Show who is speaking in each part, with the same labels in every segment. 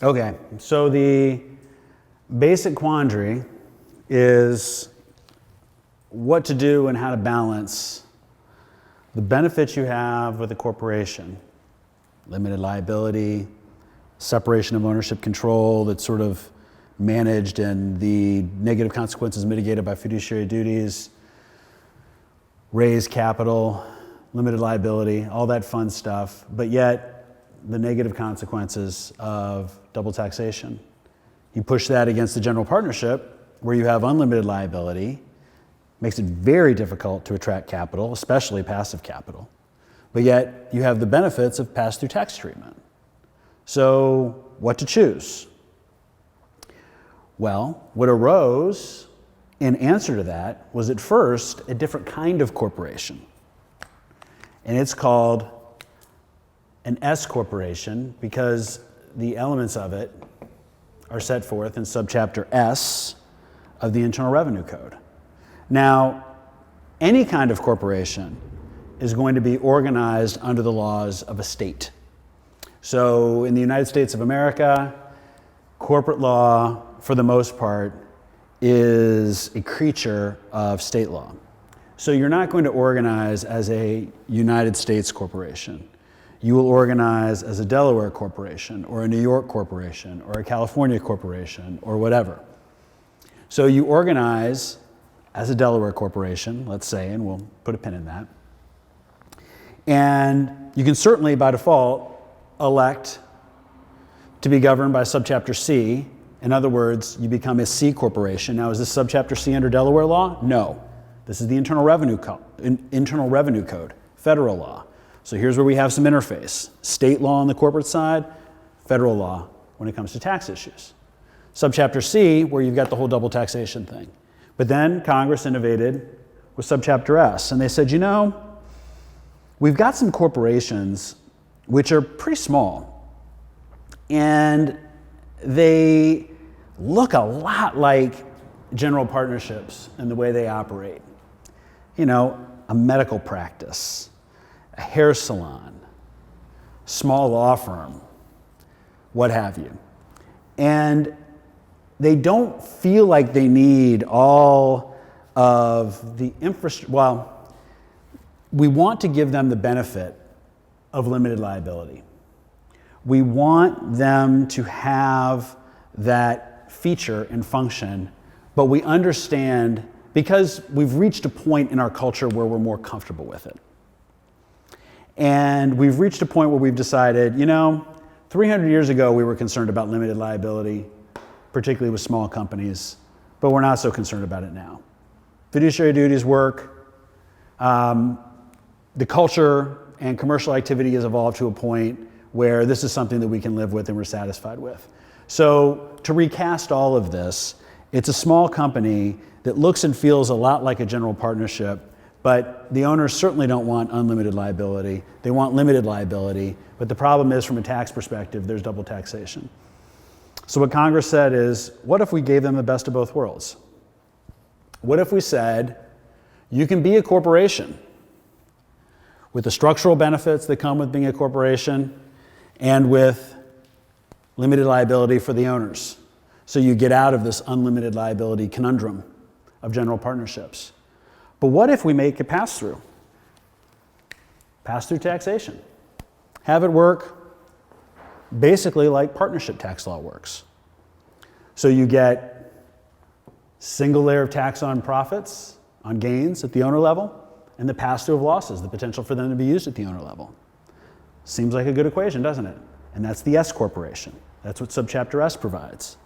Speaker 1: Okay, so the basic quandary is what to do and how to balance the benefits you have with a corporation, limited liability, separation of ownership control that's sort of managed and the negative consequences mitigated by fiduciary duties, raise capital, limited liability, all that fun stuff, but yet the negative consequences of double taxation. You push that against the general partnership where you have unlimited liability, makes it very difficult to attract capital, especially passive capital, but yet you have the benefits of pass-through tax treatment. So what to choose? Well, what arose in answer to that was at first a different kind of corporation. And it's called an S corporation because the elements of it are set forth in subchapter S of the Internal Revenue Code. Now, any kind of corporation is going to be organized under the laws of a state. So in the United States of America, corporate law, for the most part, is a creature of state law. So you're not going to organize as a United States corporation. You will organize as a Delaware corporation, or a New York corporation, or a California corporation, or whatever. So you organize as a Delaware corporation, let's say, and we'll put a pin in that. And you can certainly, by default, elect to be governed by subchapter C. In other words, you become a C corporation. Now, is this subchapter C under Delaware law? No. This is the Internal Revenue Code, federal law. So here's where we have some interface. State law on the corporate side, federal law when it comes to tax issues. Subchapter C, where you've got the whole double taxation thing. But then Congress innovated with subchapter S, and they said, you know, we've got some corporations which are pretty small, and they look a lot like general partnerships in the way they operate. You know, a medical practice, a hair salon, small law firm, what have you. And they don't feel like they need all of the infrastructure. Well, we want to give them the benefit of limited liability. We want them to have that feature and function, but we understand because we've reached a point in our culture where we're more comfortable with it. And we've reached a point where we've decided, you know, 300 years ago we were concerned about limited liability, particularly with small companies, but we're not so concerned about it now. Fiduciary duties work. The culture and commercial activity has evolved to a point where this is something that we can live with and we're satisfied with. So to recast all of this, it's a small company that looks and feels a lot like a general partnership, but the owners certainly don't want unlimited liability. They want limited liability, but the problem is from a tax perspective, there's double taxation. So what Congress said is, what if we gave them the best of both worlds? What if we said, you can be a corporation with the structural benefits that come with being a corporation and with limited liability for the owners. So you get out of this unlimited liability conundrum of general partnerships. But what if we make it pass-through? Pass-through taxation. Have it work basically like partnership tax law works. So you get single layer of tax on profits, on gains at the owner level, and the pass-through of losses, the potential for them to be used at the owner level. Seems like a good equation, doesn't it? And that's the S corporation. That's what subchapter S provides.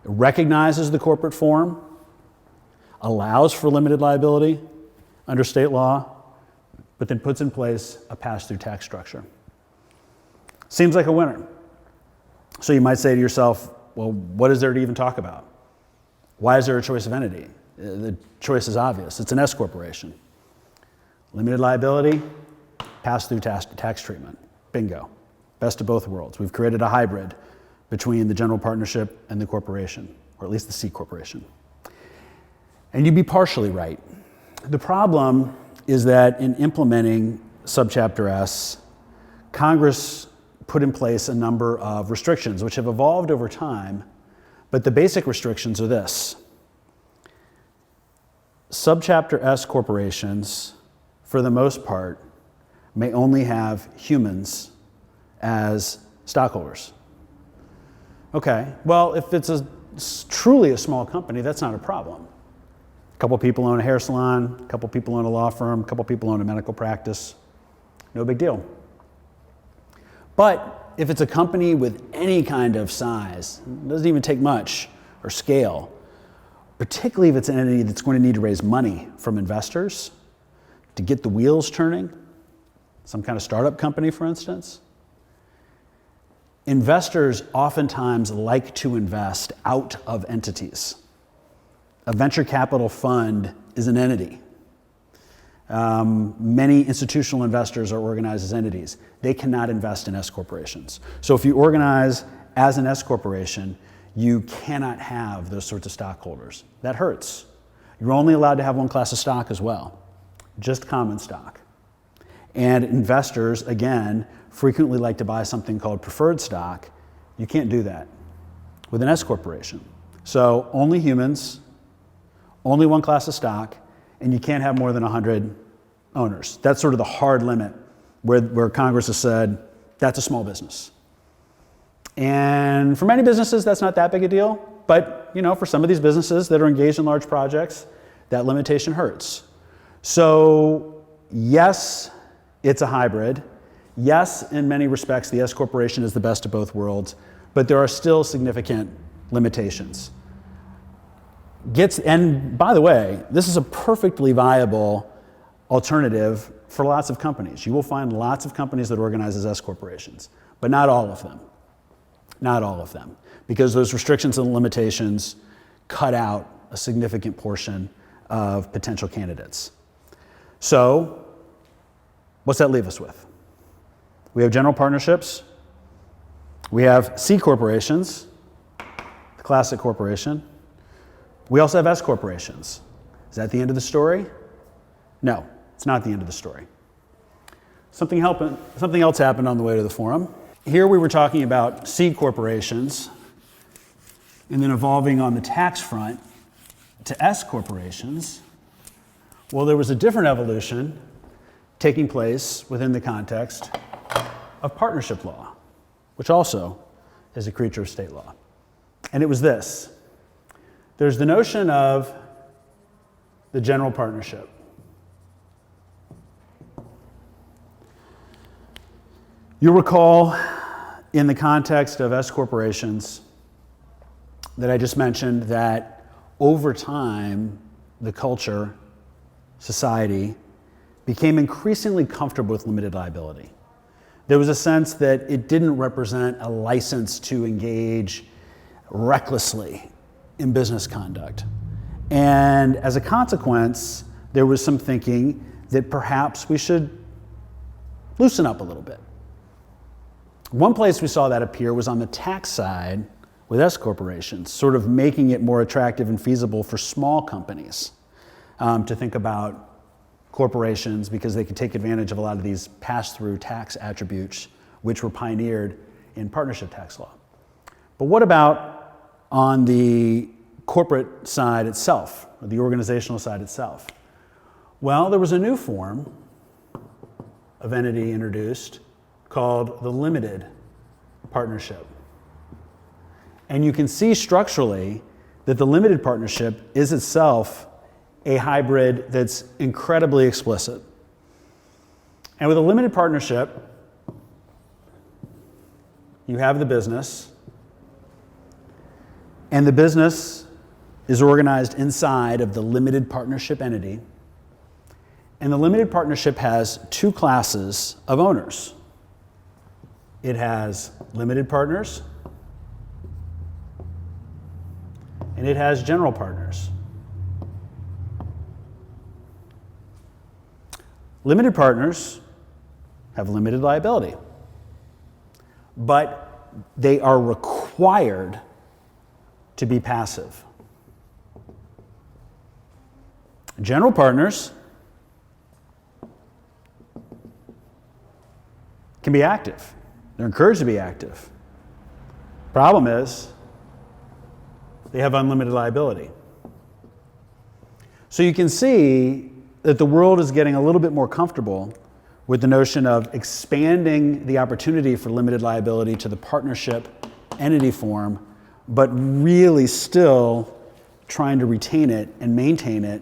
Speaker 1: It recognizes the corporate form, allows for limited liability under state law, but then puts in place a pass-through tax structure. Seems like a winner. So you might say to yourself, well, what is there to even talk about? Why is there a choice of entity? The choice is obvious. It's an S corporation. Limited liability, pass-through tax treatment. Bingo. Best of both worlds. We've created a hybrid between the general partnership and the corporation, or at least the C corporation. And you'd be partially right. The problem is that in implementing subchapter S, Congress put in place a number of restrictions which have evolved over time, but the basic restrictions are this. Subchapter S corporations, for the most part, may only have humans as stockholders. Okay, well, if it's truly a small company, that's not a problem. A couple people own a hair salon, a couple people own a law firm, a couple people own a medical practice. No big deal. But if it's a company with any kind of size, it doesn't even take much, or scale, particularly if it's an entity that's going to need to raise money from investors to get the wheels turning, some kind of startup company, for instance, investors oftentimes like to invest out of entities. A venture capital fund is an entity. Many institutional investors are organized as entities. They cannot invest in S corporations. So if you organize as an S corporation, you cannot have those sorts of stockholders. That hurts. You're only allowed to have one class of stock as well, just common stock. And investors, again, frequently like to buy something called preferred stock. You can't do that with an S corporation. So only humans, only one class of stock, and you can't have more than 100 owners. That's sort of the hard limit where Congress has said that's a small business. And for many businesses, that's not that big a deal. But for some of these businesses that are engaged in large projects, that limitation hurts. So yes, it's a hybrid. Yes, in many respects, the S corporation is the best of both worlds, but there are still significant limitations. And by the way, this is a perfectly viable alternative for lots of companies. You will find lots of companies that organize as S corporations, but not all of them. Not all of them, because those restrictions and limitations cut out a significant portion of potential candidates. So, what's that leave us with? We have general partnerships. We have C corporations, the classic corporation. We also have S corporations. Is that the end of the story? No, it's not the end of the story. Something else happened on the way to the forum. Here we were talking about C corporations and then evolving on the tax front to S corporations. Well, there was a different evolution taking place within the context of partnership law, which also is a creature of state law. And it was this. There's the notion of the general partnership. You'll recall in the context of S corporations that I just mentioned that over time, the culture, society, became increasingly comfortable with limited liability. There was a sense that it didn't represent a license to engage recklessly in business conduct. And as a consequence, there was some thinking that perhaps we should loosen up a little bit. One place we saw that appear was on the tax side with S corporations, sort of making it more attractive and feasible for small companies to think about corporations because they could take advantage of a lot of these pass-through tax attributes which were pioneered in partnership tax law. But what about on the corporate side itself, or the organizational side itself? Well, there was a new form of entity introduced called the limited partnership. And you can see structurally that the limited partnership is itself a hybrid that's incredibly explicit. And with a limited partnership, you have the business, and the business is organized inside of the limited partnership entity. And the limited partnership has two classes of owners. It has limited partners, and it has general partners. Limited partners have limited liability, but they are required to be passive. General partners can be active. They're encouraged to be active. Problem is, they have unlimited liability. So you can see that the world is getting a little bit more comfortable with the notion of expanding the opportunity for limited liability to the partnership entity form, but really still trying to retain it and maintain it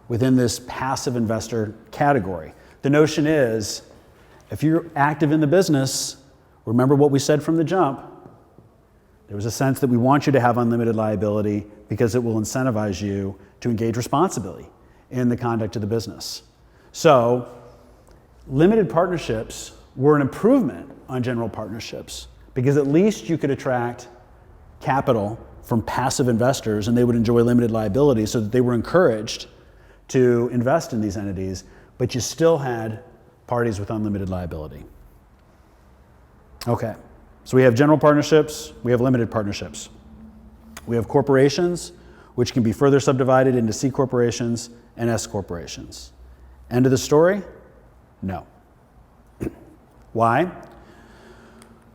Speaker 1: within this passive investor category. The notion is, if you're active in the business, remember what we said from the jump, there was a sense that we want you to have unlimited liability because it will incentivize you to engage responsibly in the conduct of the business. So, limited partnerships were an improvement on general partnerships because at least you could attract capital from passive investors and they would enjoy limited liability so that they were encouraged to invest in these entities, but you still had parties with unlimited liability. Okay, so we have general partnerships, we have limited partnerships. We have corporations, which can be further subdivided into C corporations and S corporations. End of the story? No. Why?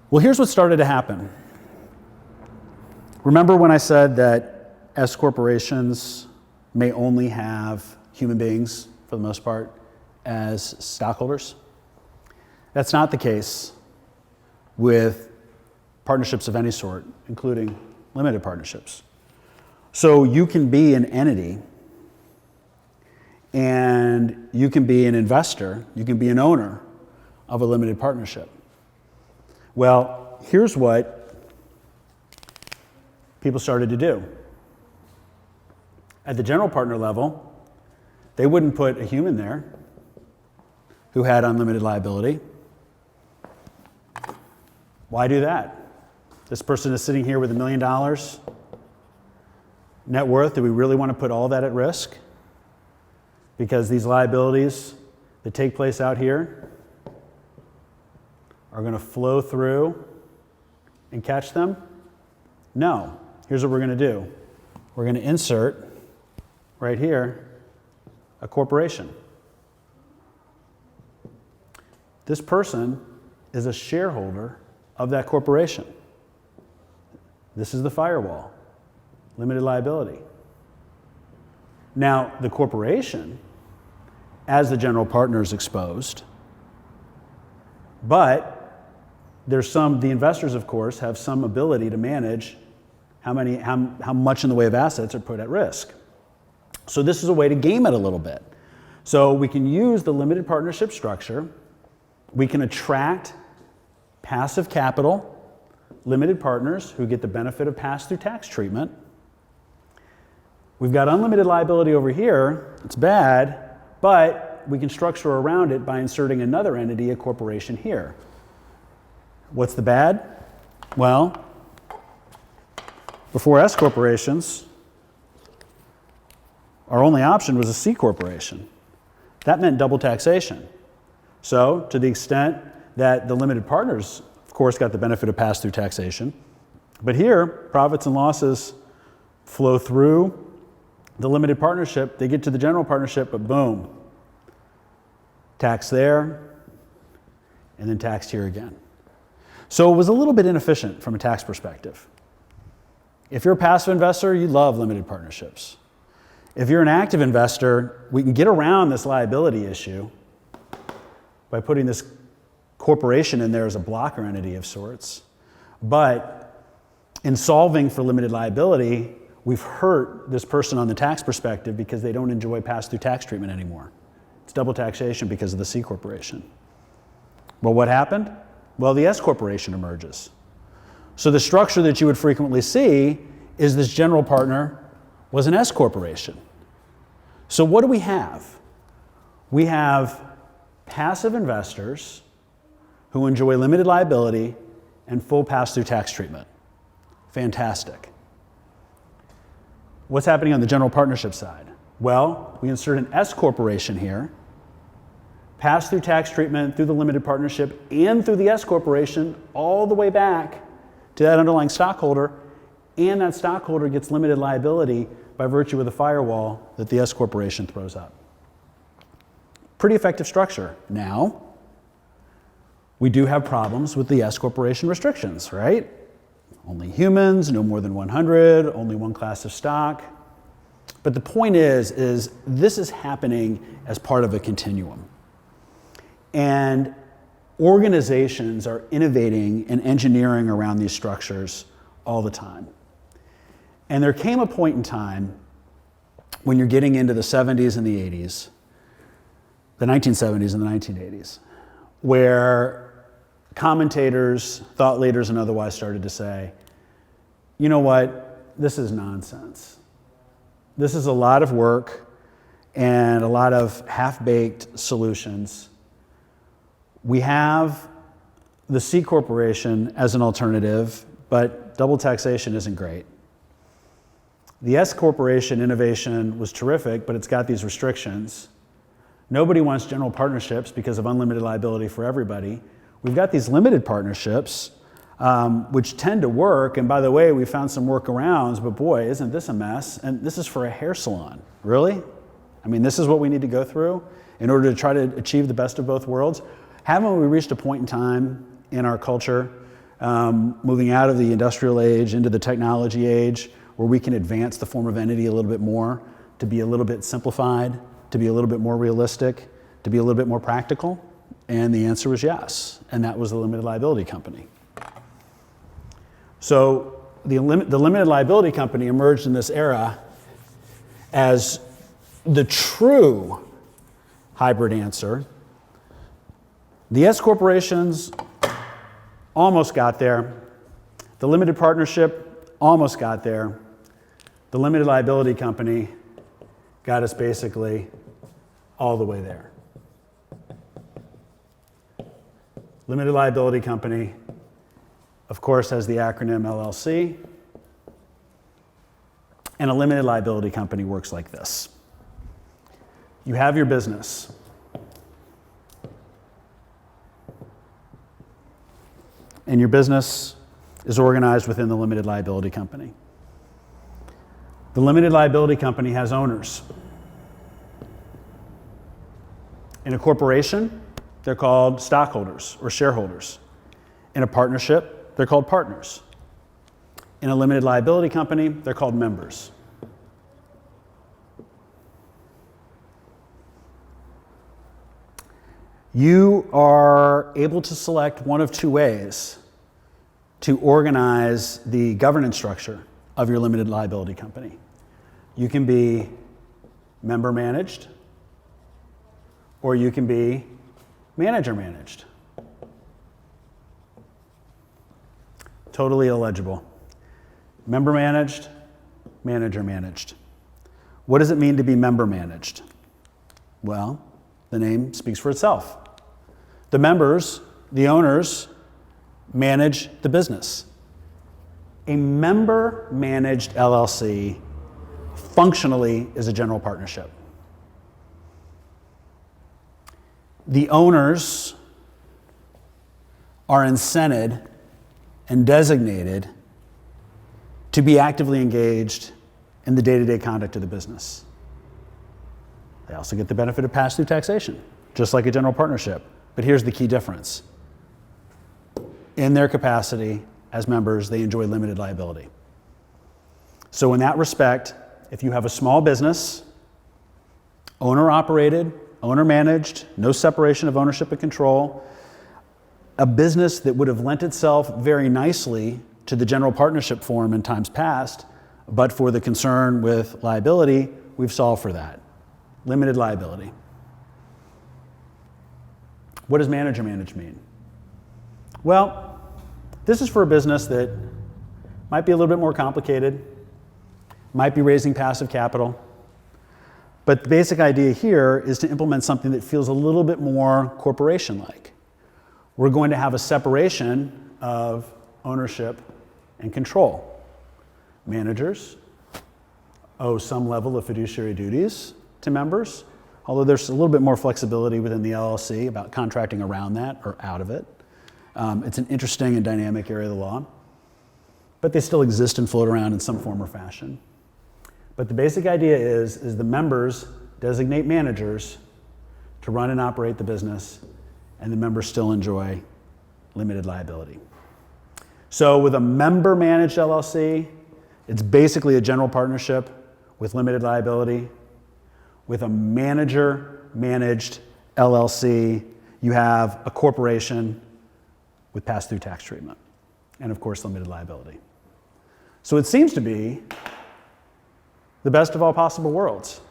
Speaker 1: Well, here's what started to happen. Remember when I said that S corporations may only have human beings, for the most part, as stockholders? That's not the case with partnerships of any sort, including limited partnerships. So you can be an entity and you can be an investor, you can be an owner of a limited partnership. Well, here's what people started to do. At the general partner level, they wouldn't put a human there who had unlimited liability. Why do that? This person is sitting here with $1 million net worth. Do we really want to put all that at risk? Because these liabilities that take place out here are going to flow through and catch them? No. Here's what we're going to do. We're going to insert right here a corporation. This person is a shareholder of that corporation. This is the firewall, limited liability. Now, the corporation, as the general partner, is exposed, but the investors, of course, have some ability to manage how much in the way of assets are put at risk. So this is a way to game it a little bit. So we can use the limited partnership structure. We can attract passive capital, limited partners who get the benefit of pass-through tax treatment. We've got unlimited liability over here. It's bad, but we can structure around it by inserting another entity, a corporation, here. What's the bad? Well, before S corporations, our only option was a C corporation. That meant double taxation. So, to the extent that the limited partners, of course, got the benefit of pass-through taxation, but here, profits and losses flow through the limited partnership, they get to the general partnership, but boom, tax there, and then taxed here again. So it was a little bit inefficient from a tax perspective. If you're a passive investor, you love limited partnerships. If you're an active investor, we can get around this liability issue by putting this corporation in there as a blocker entity of sorts. But in solving for limited liability, we've hurt this person on the tax perspective because they don't enjoy pass-through tax treatment anymore. It's double taxation because of the C corporation. Well, what happened? Well, the S corporation emerges. So the structure that you would frequently see is this general partner was an S corporation. So what do we have? We have passive investors who enjoy limited liability and full pass-through tax treatment. Fantastic. What's happening on the general partnership side? Well, we insert an S corporation here, pass-through tax treatment through the limited partnership and through the S corporation all the way back to that underlying stockholder, and that stockholder gets limited liability by virtue of the firewall that the S corporation throws up. Pretty effective structure. Now, We do have problems with the S corporation restrictions, right? Only humans, no more than 100, only one class of stock. But the point is this is happening as part of a continuum. And organizations are innovating and engineering around these structures all the time. And there came a point in time when you're getting into the 70s and the 80s, the 1970s and the 1980s, where commentators, thought leaders, and otherwise started to say, you know what, this is nonsense. This is a lot of work and a lot of half-baked solutions. We have the C corporation as an alternative, but double taxation isn't great. The S corporation innovation was terrific, but it's got these restrictions. Nobody wants general partnerships because of unlimited liability for everybody. We've got these limited partnerships, which tend to work. And by the way, we found some workarounds, but boy, isn't this a mess? And this is for a hair salon. Really? I mean, this is what we need to go through in order to try to achieve the best of both worlds. Haven't we reached a point in time in our culture, moving out of the industrial age into the technology age, where we can advance the form of entity a little bit more, to be a little bit simplified, to be a little bit more realistic, to be a little bit more practical? And the answer was yes, and that was the limited liability company. So the limited liability company emerged in this era as the true hybrid answer. The S corporations almost got there. The limited partnership almost got there. The limited liability company got us basically all the way there. Limited liability company, of course, has the acronym LLC. And a limited liability company works like this. You have your business. And your business is organized within the limited liability company. The limited liability company has owners. In a corporation, they're called stockholders or shareholders. In a partnership, they're called partners. In a limited liability company, they're called members. You are able to select one of two ways to organize the governance structure of your limited liability company. You can be member managed, or you can be manager managed. Totally illegible. Member managed, manager managed. What does it mean to be member managed? Well, the name speaks for itself. The members, the owners, manage the business. A member managed LLC functionally is a general partnership. The owners are incented and designated to be actively engaged in the day-to-day conduct of the business. They also get the benefit of pass-through taxation, just like a general partnership. But here's the key difference. In their capacity as members, they enjoy limited liability. So in that respect, if you have a small business, owner-operated, owner-managed, no separation of ownership and control, a business that would have lent itself very nicely to the general partnership form in times past, but for the concern with liability, we've solved for that. Limited liability. What does manager managed mean? Well, this is for a business that might be a little bit more complicated, might be raising passive capital, but the basic idea here is to implement something that feels a little bit more corporation-like. We're going to have a separation of ownership and control. Managers owe some level of fiduciary duties to members, although there's a little bit more flexibility within the LLC about contracting around that or out of it. It's an interesting and dynamic area of the law, but they still exist and float around in some form or fashion. But the basic idea is the members designate managers to run and operate the business, and the members still enjoy limited liability. So with a member managed LLC, it's basically a general partnership with limited liability. With a manager managed LLC, you have a corporation with pass-through tax treatment, and of course, limited liability. So it seems to be the best of all possible worlds.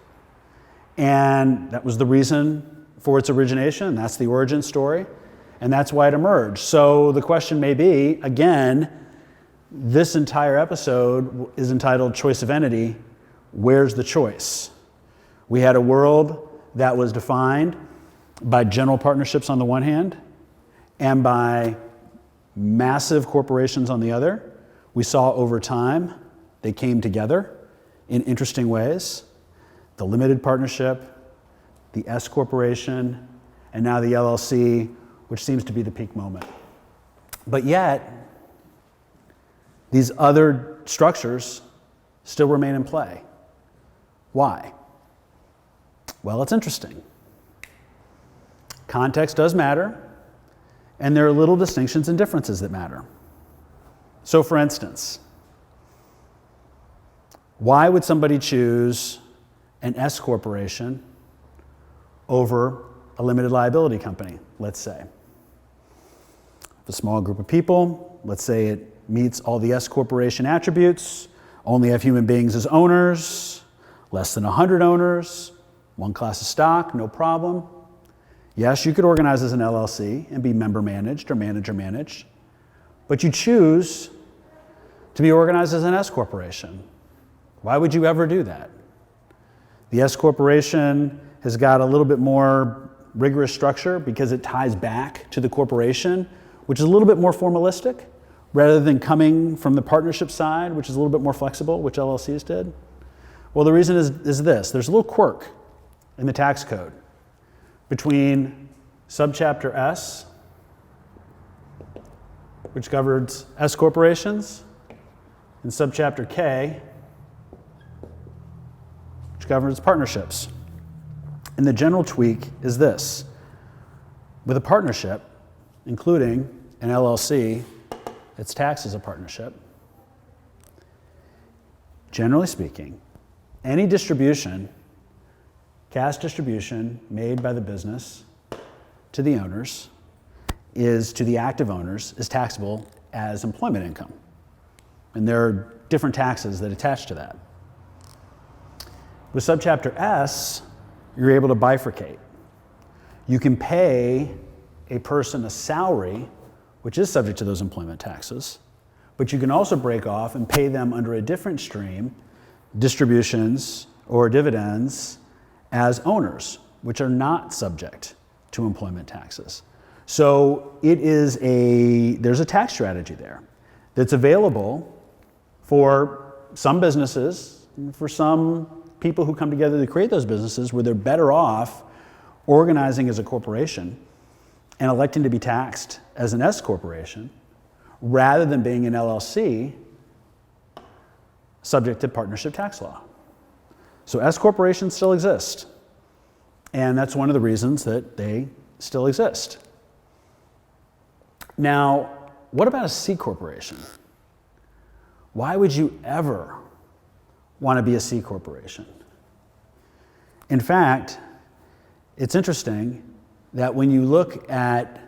Speaker 1: And that was the reason for its origination, and that's the origin story, and that's why it emerged. So the question may be, again, this entire episode is entitled Choice of Entity. Where's the choice? We had a world that was defined by general partnerships on the one hand and by massive corporations on the other. We saw over time they came together in interesting ways. The limited partnership, the S corporation, and now the LLC, which seems to be the peak moment. But yet, these other structures still remain in play. Why? Well, it's interesting. Context does matter, and there are little distinctions and differences that matter. So for instance, why would somebody choose an S corporation over a limited liability company, let's say? If a small group of people, let's say it meets all the S corporation attributes, only have human beings as owners, less than 100 owners, one class of stock, no problem. Yes, you could organize as an LLC and be member managed or manager managed, but you choose to be organized as an S corporation. Why would you ever do that? The S corporation has got a little bit more rigorous structure because it ties back to the corporation, which is a little bit more formalistic, rather than coming from the partnership side, which is a little bit more flexible, which LLCs did. Well, the reason is this. There's a little quirk in the tax code between subchapter S, which governs S corporations, and subchapter K, which governs partnerships. And the general tweak is this. With a partnership, including an LLC, it's taxed as a partnership. Generally speaking, any distribution, cash distribution made by the business to the owners to the active owners is taxable as employment income. And there are different taxes that attach to that. With subchapter S, you're able to bifurcate. You can pay a person a salary, which is subject to those employment taxes, but you can also break off and pay them under a different stream, distributions or dividends, as owners, which are not subject to employment taxes. So there's a tax strategy there that's available for some businesses, for some people who come together to create those businesses where they're better off organizing as a corporation and electing to be taxed as an S corporation rather than being an LLC subject to partnership tax law. So S corporations still exist, and that's one of the reasons that they still exist. Now, what about a C corporation? Why would you ever want to be a C corporation? In fact, it's interesting that when you look at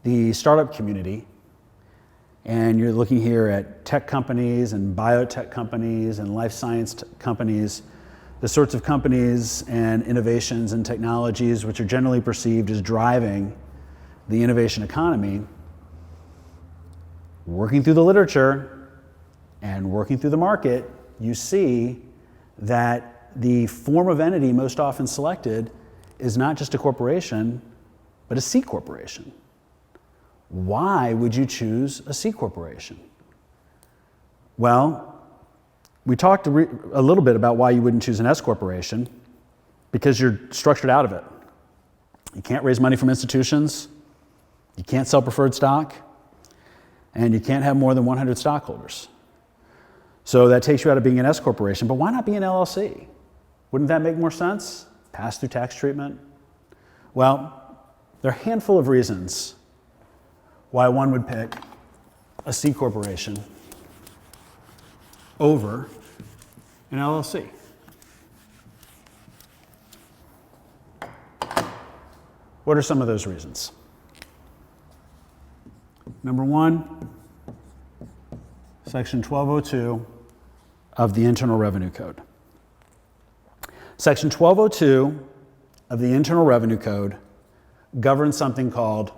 Speaker 1: the startup community, and you're looking here at tech companies and biotech companies and life science companies, the sorts of companies and innovations and technologies which are generally perceived as driving the innovation economy, working through the literature and working through the market, you see that the form of entity most often selected is not just a corporation, but a C corporation. Why would you choose a C corporation? Well, we talked a little bit about why you wouldn't choose an S corporation, because you're structured out of it. You can't raise money from institutions, you can't sell preferred stock, and you can't have more than 100 stockholders. So that takes you out of being an S corporation, but why not be an LLC? Wouldn't that make more sense? Pass-through tax treatment? Well, there are a handful of reasons why one would pick a C corporation over an LLC. What are some of those reasons? Number one, Section 1202 of the Internal Revenue Code. Section 1202 of the Internal Revenue Code governs something called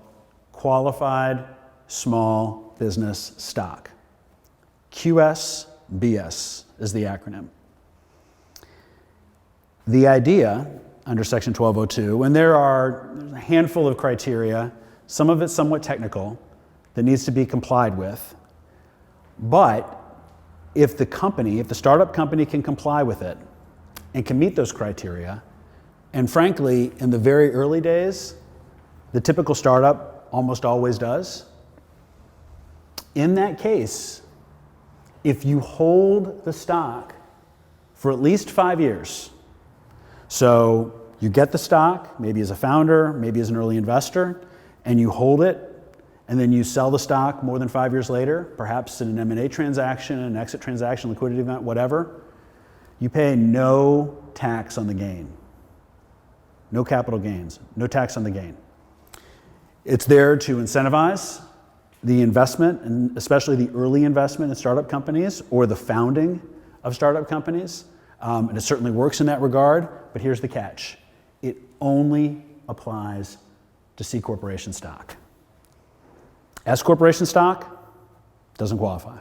Speaker 1: Qualified Small Business Stock. QSBS is the acronym. The idea under Section 1202, and there's a handful of criteria, some of it's somewhat technical, that needs to be complied with, but if the startup company can comply with it and can meet those criteria, and frankly, in the very early days, the typical startup almost always does, in that case, if you hold the stock for at least 5 years, so you get the stock, maybe as a founder, maybe as an early investor, and you hold it, and then you sell the stock more than 5 years later, perhaps in an M&A transaction, an exit transaction, liquidity event, whatever, you pay no tax on the gain. No capital gains, no tax on the gain. It's there to incentivize the investment, and especially the early investment in startup companies or the founding of startup companies. And it certainly works in that regard, but here's the catch. It only applies to C corporation stock. S corporation stock doesn't qualify.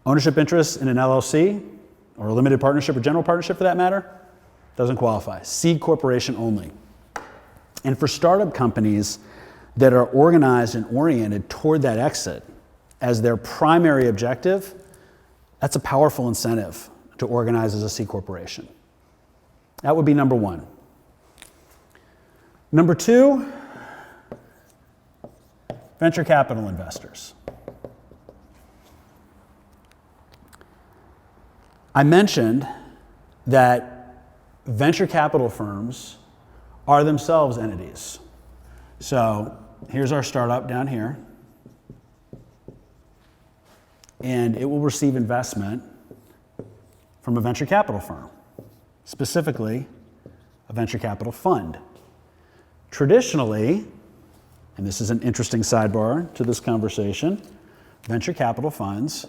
Speaker 1: Ownership interest in an LLC or a limited partnership or general partnership for that matter doesn't qualify. C corporation only. And for startup companies that are organized and oriented toward that exit as their primary objective, that's a powerful incentive to organize as a C corporation. That would be number one. Number two, venture capital investors. I mentioned that venture capital firms are themselves entities. So here's our startup down here, and it will receive investment from a venture capital firm, specifically a venture capital fund. Traditionally, and this is an interesting sidebar to this conversation, venture capital funds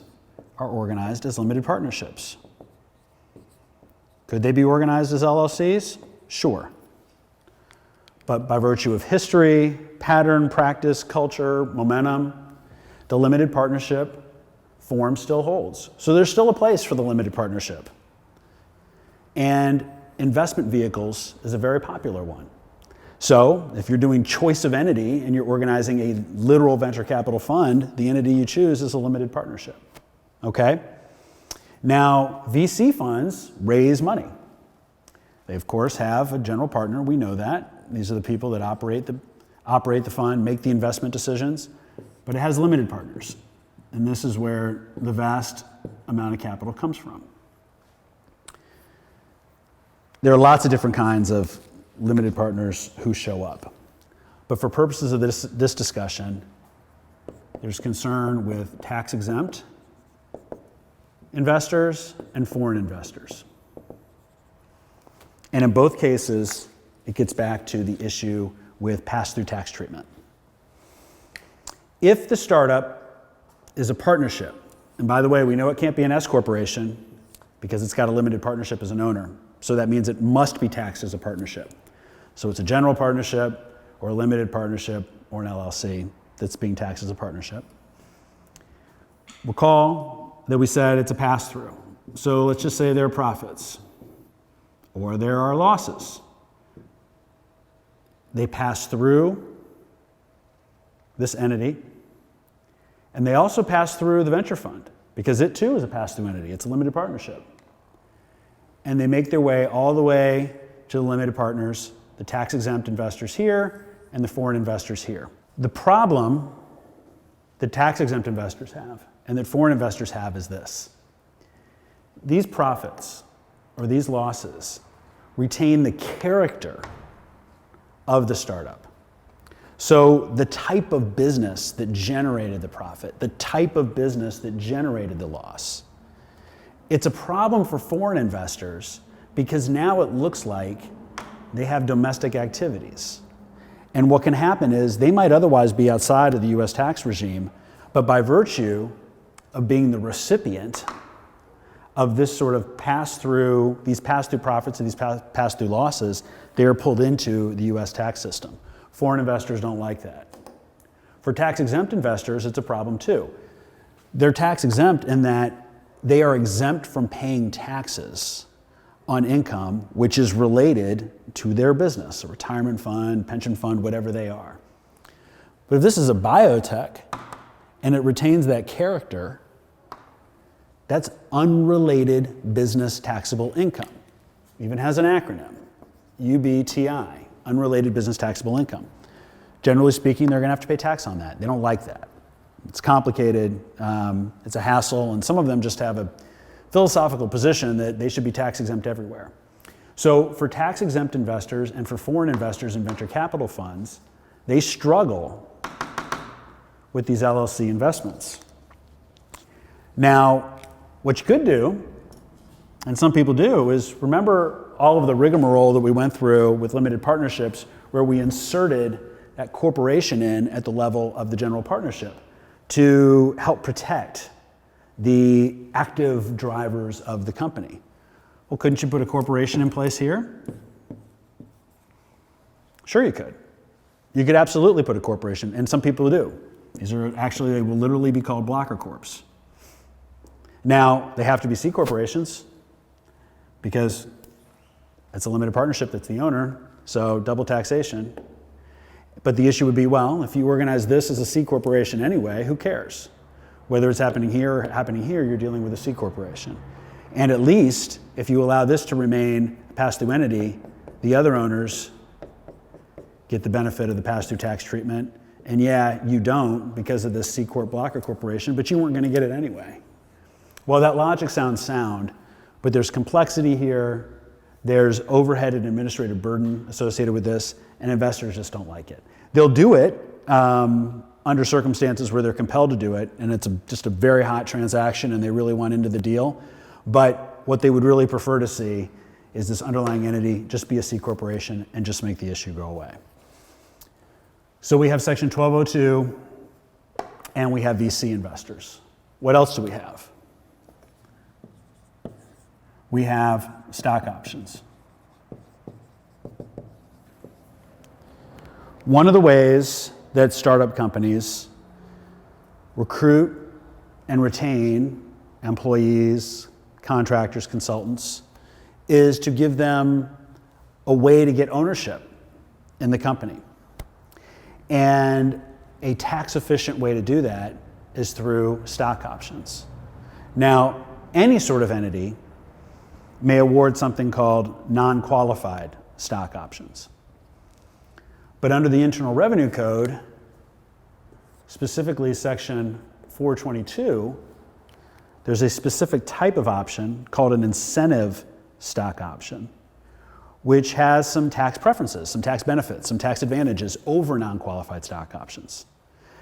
Speaker 1: are organized as limited partnerships. Could they be organized as LLCs? Sure. But by virtue of history, pattern, practice, culture, momentum, the limited partnership form still holds. So there's still a place for the limited partnership. And investment vehicles is a very popular one. So if you're doing choice of entity and you're organizing a literal venture capital fund, the entity you choose is a limited partnership. Okay? Now, VC funds raise money. They, of course, have a general partner. We know that. These are the people that operate the fund, make the investment decisions. But it has limited partners. And this is where the vast amount of capital comes from. There are lots of different kinds of limited partners who show up. But for purposes of this discussion, there's concern with tax-exempt investors and foreign investors. And in both cases, it gets back to the issue with pass-through tax treatment. If the startup is a partnership, and by the way, we know it can't be an S corporation because it's got a limited partnership as an owner. So that means it must be taxed as a partnership. So it's a general partnership or a limited partnership or an LLC that's being taxed as a partnership. Recall that we said it's a pass-through. So let's just say there are profits or there are losses. They pass through this entity, and they also pass through the venture fund because it too is a pass-through entity. It's a limited partnership. And they make their way all the way to the limited partners, the tax-exempt investors here, and the foreign investors here. The problem that tax-exempt investors have and that foreign investors have is this. These profits or these losses retain the character of the startup. So the type of business that generated the profit, the type of business that generated the loss, it's a problem for foreign investors because now it looks like they have domestic activities. And what can happen is they might otherwise be outside of the US tax regime, but by virtue of being the recipient of this sort of pass-through, these pass-through profits and these pass-through losses, they are pulled into the US tax system. Foreign investors don't like that. For tax-exempt investors, it's a problem too. They're tax-exempt in that they are exempt from paying taxes on income which is related to their business, a retirement fund, pension fund, whatever they are. But if this is a biotech and it retains that character, that's unrelated business taxable income. It even has an acronym, UBTI. Unrelated business taxable income. Generally speaking, they're going to have to pay tax on that. They don't like that. It's complicated, it's a hassle, and some of them just have a philosophical position that they should be tax exempt everywhere. So for tax exempt investors and for foreign investors in venture capital funds, they struggle with these LLC investments. Now, what you could do, and some people do, is remember all of the rigmarole that we went through with limited partnerships where we inserted that corporation in at the level of the general partnership to help protect the active drivers of the company. Well, couldn't you put a corporation in place here? Sure you could. You could absolutely put a corporation, and some people do. These are actually, they will literally be called blocker corps. Now, they have to be C corporations because it's a limited partnership that's the owner, so double taxation. But the issue would be, well, if you organize this as a C corporation anyway, who cares? Whether it's happening here or happening here, you're dealing with a C corporation. And at least, if you allow this to remain a pass-through entity, the other owners get the benefit of the pass-through tax treatment. And yeah, you don't because of this C Corp blocker corporation, but you weren't going to get it anyway. Well, that logic sounds sound, but there's complexity here. There's overhead and administrative burden associated with this, and investors just don't like it. They'll do it under circumstances where they're compelled to do it, and it's just a very hot transaction and they really want into the deal. But what they would really prefer to see is this underlying entity just be a C corporation and just make the issue go away. So we have Section 1202, and we have VC investors. What else do we have? We have stock options. One of the ways that startup companies recruit and retain employees, contractors, consultants, is to give them a way to get ownership in the company. And a tax-efficient way to do that is through stock options. Now, any sort of entity may award something called non-qualified stock options. But under the Internal Revenue Code, specifically Section 422, there's a specific type of option called an incentive stock option, which has some tax preferences, some tax benefits, some tax advantages over non-qualified stock options.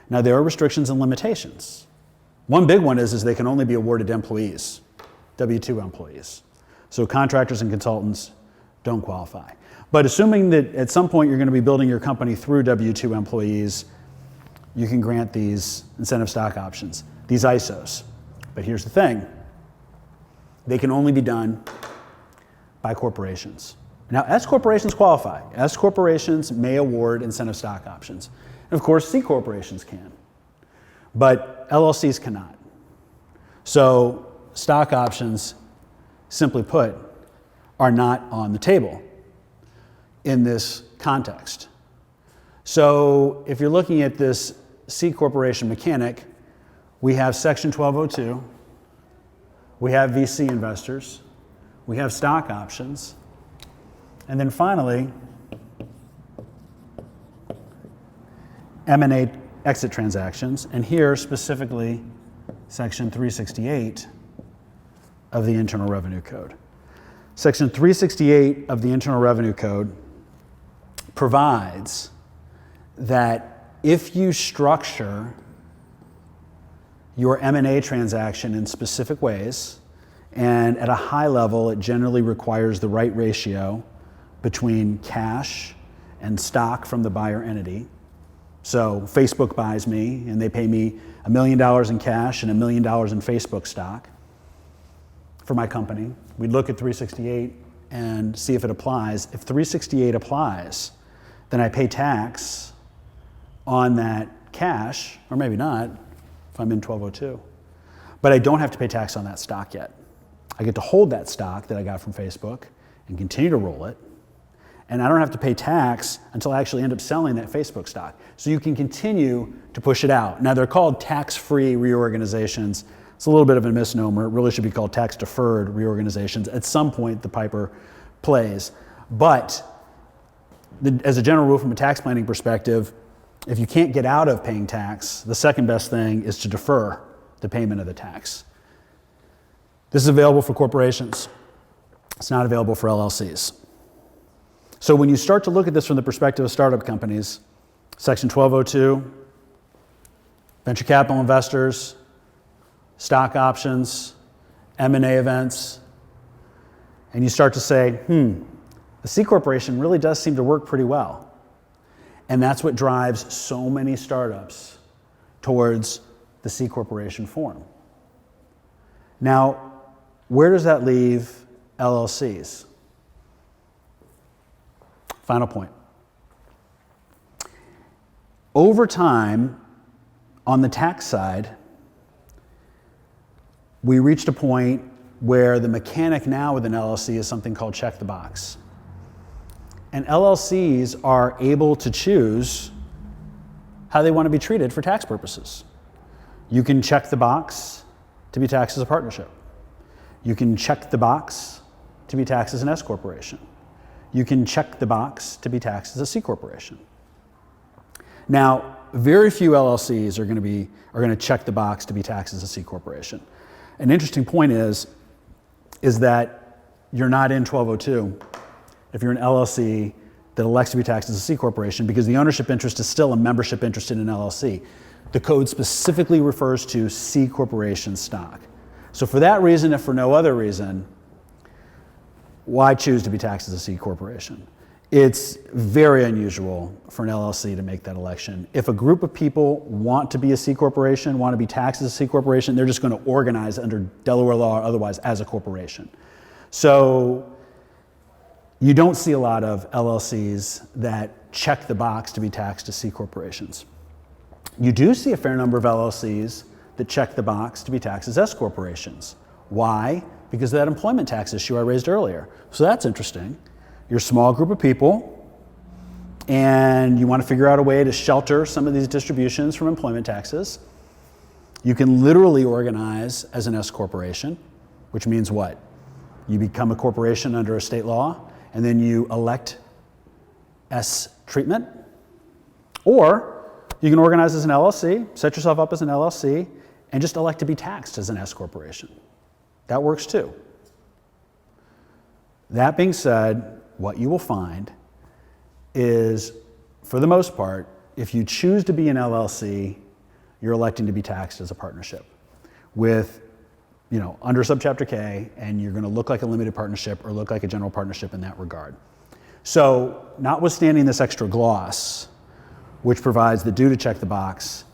Speaker 1: Now, there are restrictions and limitations. One big one is they can only be awarded to employees, W-2 employees. So contractors and consultants don't qualify. But assuming that at some point you're going to be building your company through W-2 employees, you can grant these incentive stock options, these ISOs. But here's the thing. They can only be done by corporations. Now, S corporations qualify. S corporations may award incentive stock options. And of course, C corporations can. But LLCs cannot. So stock options, simply put, are not on the table in this context. So if you're looking at this C corporation mechanic, we have Section 1202, we have VC investors, we have stock options, and then finally, M&A exit transactions, and here specifically Section 368 of the Internal Revenue Code. Section 368 of the Internal Revenue Code provides that if you structure your M&A transaction in specific ways, and at a high level, it generally requires the right ratio between cash and stock from the buyer entity. So Facebook buys me and they pay me $1 million in cash and $1 million in Facebook stock for my company. We'd look at 368 and see if it applies. If 368 applies, then I pay tax on that cash, or maybe not, if I'm in 1202. But I don't have to pay tax on that stock yet. I get to hold that stock that I got from Facebook and continue to roll it. And I don't have to pay tax until I actually end up selling that Facebook stock. So you can continue to push it out. Now they're called tax-free reorganizations. It's a little bit of a misnomer. It really should be called tax-deferred reorganizations. At some point, the piper plays. But as a general rule from a tax planning perspective, if you can't get out of paying tax, the second best thing is to defer the payment of the tax. This is available for corporations. It's not available for LLCs. So when you start to look at this from the perspective of startup companies, Section 1202, venture capital investors, stock options, M&A events, and you start to say, the C corporation really does seem to work pretty well. And that's what drives so many startups towards the C corporation form. Now, where does that leave LLCs? Final point. Over time, on the tax side, we reached a point where the mechanic now with an LLC is something called check the box. And LLCs are able to choose how they want to be treated for tax purposes. You can check the box to be taxed as a partnership. You can check the box to be taxed as an S corporation. You can check the box to be taxed as a C corporation. Now, very few LLCs are going to check the box to be taxed as a C corporation. An interesting point is that you're not in 1202 if you're an LLC that elects to be taxed as a C corporation, because the ownership interest is still a membership interest in an LLC. The code specifically refers to C corporation stock. So for that reason, if for no other reason, why choose to be taxed as a C corporation? It's very unusual for an LLC to make that election. If a group of people want to be a C corporation, want to be taxed as a C corporation, they're just going to organize under Delaware law or otherwise as a corporation. So you don't see a lot of LLCs that check the box to be taxed as C corporations. You do see a fair number of LLCs that check the box to be taxed as S corporations. Why? Because of that employment tax issue I raised earlier. So that's interesting. You're a small group of people, and you want to figure out a way to shelter some of these distributions from employment taxes. You can literally organize as an S corporation, which means what? You become a corporation under a state law, and then you elect S treatment. Or you can organize as an LLC, set yourself up as an LLC, and just elect to be taxed as an S corporation. That works too. That being said, what you will find is, for the most part, if you choose to be an LLC, you're electing to be taxed as a partnership with, under subchapter K, and you're going to look like a limited partnership or look like a general partnership in that regard. So, notwithstanding this extra gloss, which provides the due to check the box,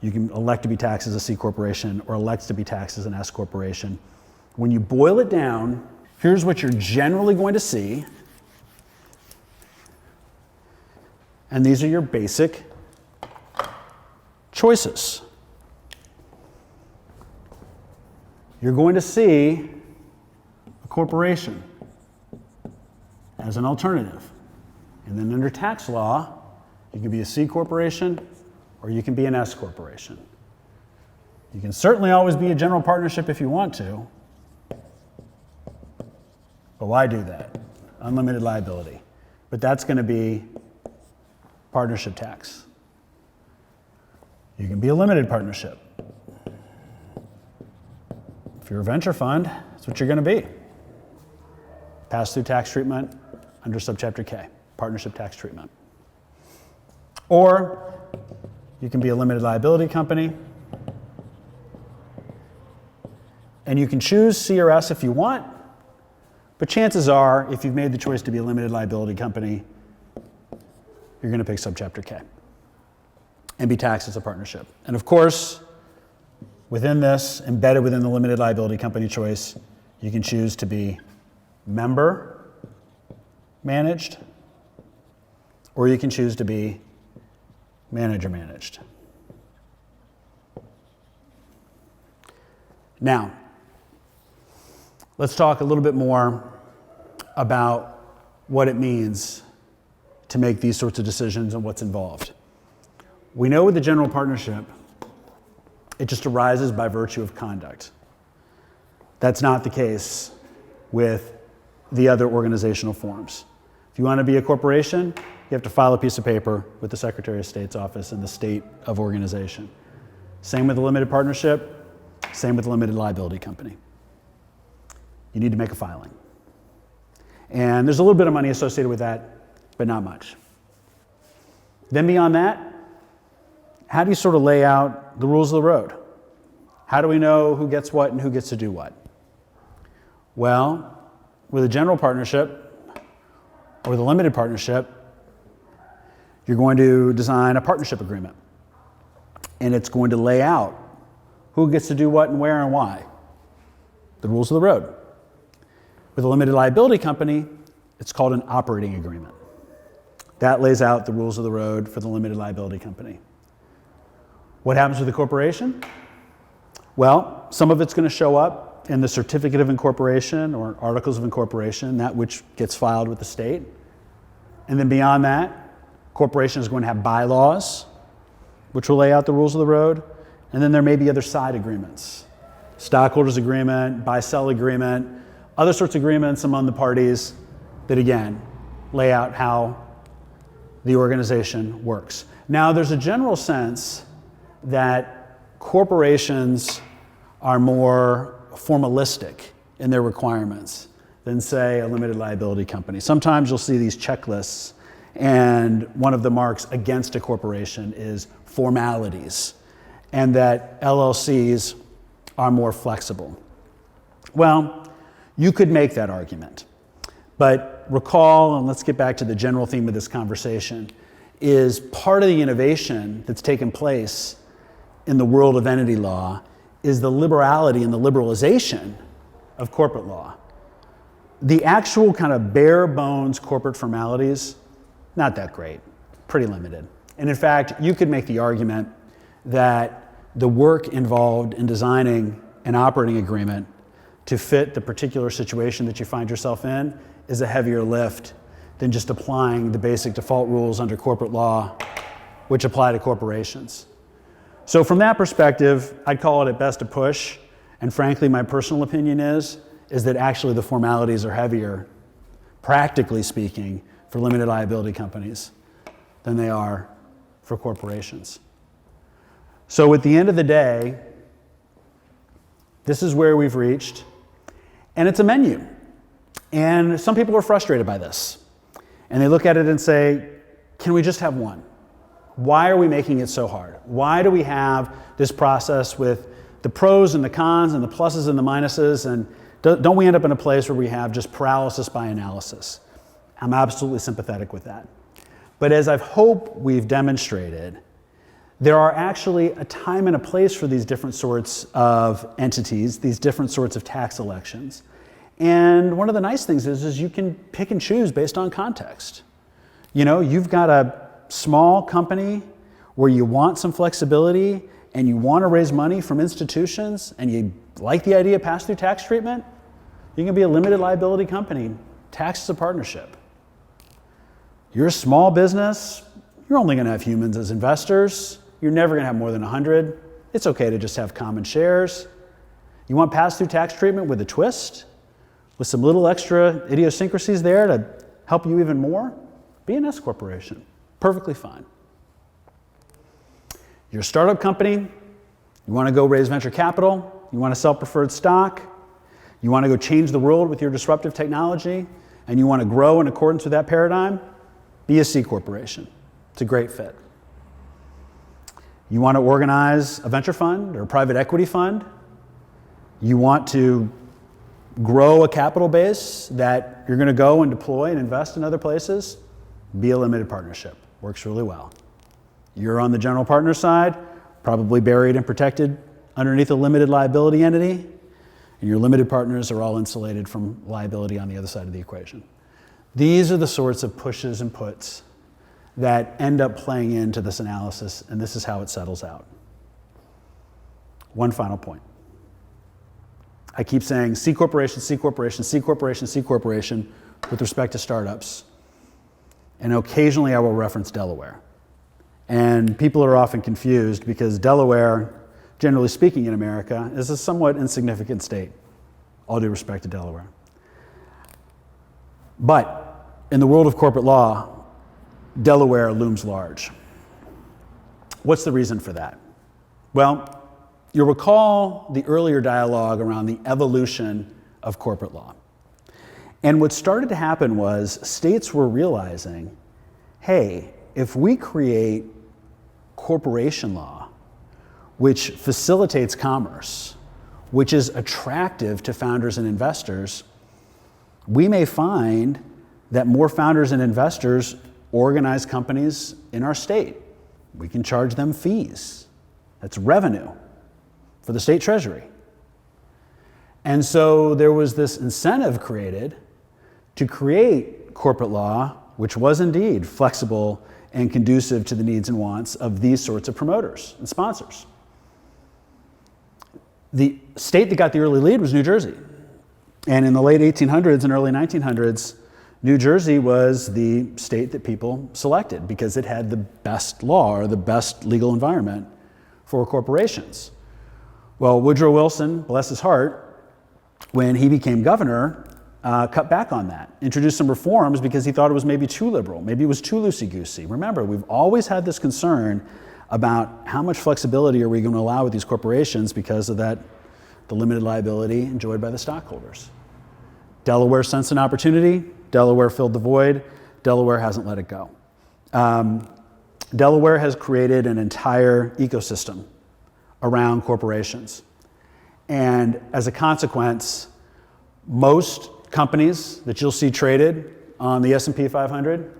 Speaker 1: you can elect to be taxed as a C corporation or elect to be taxed as an S corporation. When you boil it down, here's what you're generally going to see. And these are your basic choices. You're going to see a corporation as an alternative. And then under tax law, you can be a C corporation or you can be an S corporation. You can certainly always be a general partnership if you want to. But why do that? Unlimited liability. But that's going to be partnership tax. You can be a limited partnership. If you're a venture fund, that's what you're going to be. Pass-through tax treatment under subchapter K, partnership tax treatment. Or you can be a limited liability company. And you can choose C or S if you want, but chances are, if you've made the choice to be a limited liability company, you're going to pick subchapter K and be taxed as a partnership. And of course, within this, embedded within the limited liability company choice, you can choose to be member managed, or you can choose to be manager managed. Now, let's talk a little bit more about what it means to make these sorts of decisions and what's involved. We know with the general partnership, it just arises by virtue of conduct. That's not the case with the other organizational forms. If you want to be a corporation, you have to file a piece of paper with the Secretary of State's office in the state of organization. Same with the limited partnership, same with the limited liability company. You need to make a filing. And there's a little bit of money associated with that, but not much. Then beyond that, how do you sort of lay out the rules of the road? How do we know who gets what and who gets to do what? Well, with a general partnership or with a limited partnership, you're going to design a partnership agreement. And it's going to lay out who gets to do what and where and why. The rules of the road. With a limited liability company, it's called an operating agreement. That lays out the rules of the road for the limited liability company. What happens with the corporation? Well, some of it's going to show up in the certificate of incorporation or articles of incorporation, that which gets filed with the state. And then beyond that, corporation is going to have bylaws, which will lay out the rules of the road. And then there may be other side agreements, stockholders agreement, buy-sell agreement, other sorts of agreements among the parties that, again, lay out how the organization works. Now, there's a general sense that corporations are more formalistic in their requirements than, say, a limited liability company. Sometimes you'll see these checklists, and one of the marks against a corporation is formalities, and that LLCs are more flexible. Well, you could make that argument, but recall, and let's get back to the general theme of this conversation, is part of the innovation that's taken place in the world of entity law is the liberality and the liberalization of corporate law. The actual kind of bare bones corporate formalities, not that great, pretty limited. And in fact, you could make the argument that the work involved in designing an operating agreement to fit the particular situation that you find yourself in is a heavier lift than just applying the basic default rules under corporate law, which apply to corporations. So from that perspective, I'd call it at best a push. And frankly, my personal opinion is that actually the formalities are heavier, practically speaking, for limited liability companies than they are for corporations. So at the end of the day, this is where we've reached, and it's a menu. And some people are frustrated by this. And they look at it and say, can we just have one? Why are we making it so hard? Why do we have this process with the pros and the cons and the pluses and the minuses? And don't we end up in a place where we have just paralysis by analysis? I'm absolutely sympathetic with that. But as I hope we've demonstrated, there are actually a time and a place for these different sorts of entities, these different sorts of tax elections. And one of the nice things is you can pick and choose based on context. You know, you've got a small company where you want some flexibility and you want to raise money from institutions and you like the idea of pass-through tax treatment, you can be a limited liability company, taxed as a partnership. You're a small business, you're only going to have humans as investors, you're never going to have more than 100. It's okay to just have common shares. You want pass-through tax treatment with a twist, with some little extra idiosyncrasies there to help you even more? Be an S corporation. Perfectly fine. You're a startup company, you want to go raise venture capital, you want to sell preferred stock, you want to go change the world with your disruptive technology, and you want to grow in accordance with that paradigm, be a C corporation. It's a great fit. You want to organize a venture fund or a private equity fund? You want to grow a capital base that you're going to go and deploy and invest in other places? Be a limited partnership. Works really well. You're on the general partner side, probably buried and protected underneath a limited liability entity, and your limited partners are all insulated from liability on the other side of the equation. These are the sorts of pushes and puts that end up playing into this analysis, and this is how it settles out. One final point. I keep saying C corporation, C corporation, C corporation, C corporation with respect to startups. And occasionally I will reference Delaware. And people are often confused because Delaware, generally speaking in America, is a somewhat insignificant state. All due respect to Delaware. But in the world of corporate law, Delaware looms large. What's the reason for that? Well, you'll recall the earlier dialogue around the evolution of corporate law. And what started to happen was states were realizing, hey, if we create corporation law, which facilitates commerce, which is attractive to founders and investors, we may find that more founders and investors organize companies in our state. We can charge them fees. That's revenue for the state treasury. And so there was this incentive created to create corporate law, which was indeed flexible and conducive to the needs and wants of these sorts of promoters and sponsors. The state that got the early lead was New Jersey. And in the late 1800s and early 1900s, New Jersey was the state that people selected because it had the best law or the best legal environment for corporations. Well, Woodrow Wilson, bless his heart, when he became governor, cut back on that, introduced some reforms because he thought it was maybe too liberal, maybe it was too loosey-goosey. Remember, we've always had this concern about how much flexibility are we going to allow with these corporations because of that, the limited liability enjoyed by the stockholders. Delaware sensed an opportunity, Delaware filled the void, Delaware hasn't let it go. Delaware has created an entire ecosystem around corporations. And as a consequence, most companies that you'll see traded on the S&P 500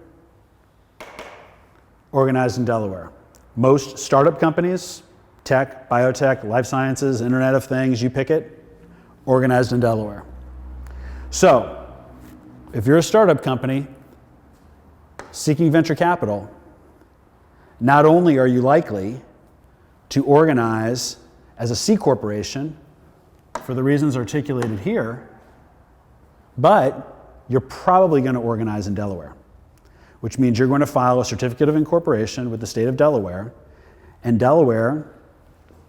Speaker 1: organized in Delaware. Most startup companies, tech, biotech, life sciences, Internet of Things, you pick it, organized in Delaware. So, if you're a startup company seeking venture capital, not only are you likely to organize as a C corporation for the reasons articulated here, but you're probably going to organize in Delaware, which means you're going to file a certificate of incorporation with the state of Delaware, and Delaware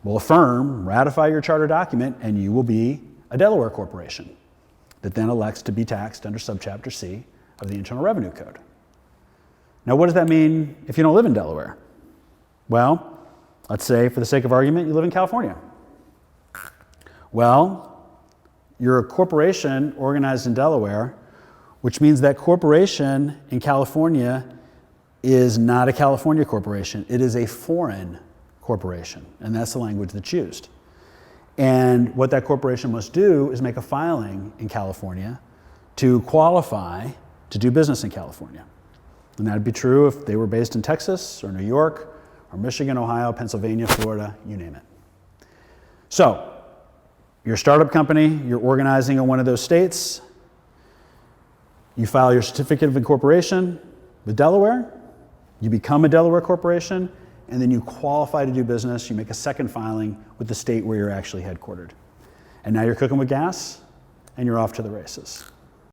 Speaker 1: will affirm, ratify your charter document, and you will be a Delaware corporation that then elects to be taxed under subchapter C of the Internal Revenue Code. Now, what does that mean if you don't live in Delaware? Well, let's say, for the sake of argument, you live in California. Well, you're a corporation organized in Delaware, which means that corporation in California is not a California corporation. It is a foreign corporation, and that's the language that's used. And what that corporation must do is make a filing in California to qualify to do business in California. And that'd be true if they were based in Texas or New York or Michigan, Ohio, Pennsylvania, Florida, you name it. So, you're a startup company, you're organizing in one of those states, you file your certificate of incorporation with Delaware, you become a Delaware corporation, and then you qualify to do business, you make a second filing with the state where you're actually headquartered. And now you're cooking with gas, and you're off to the races.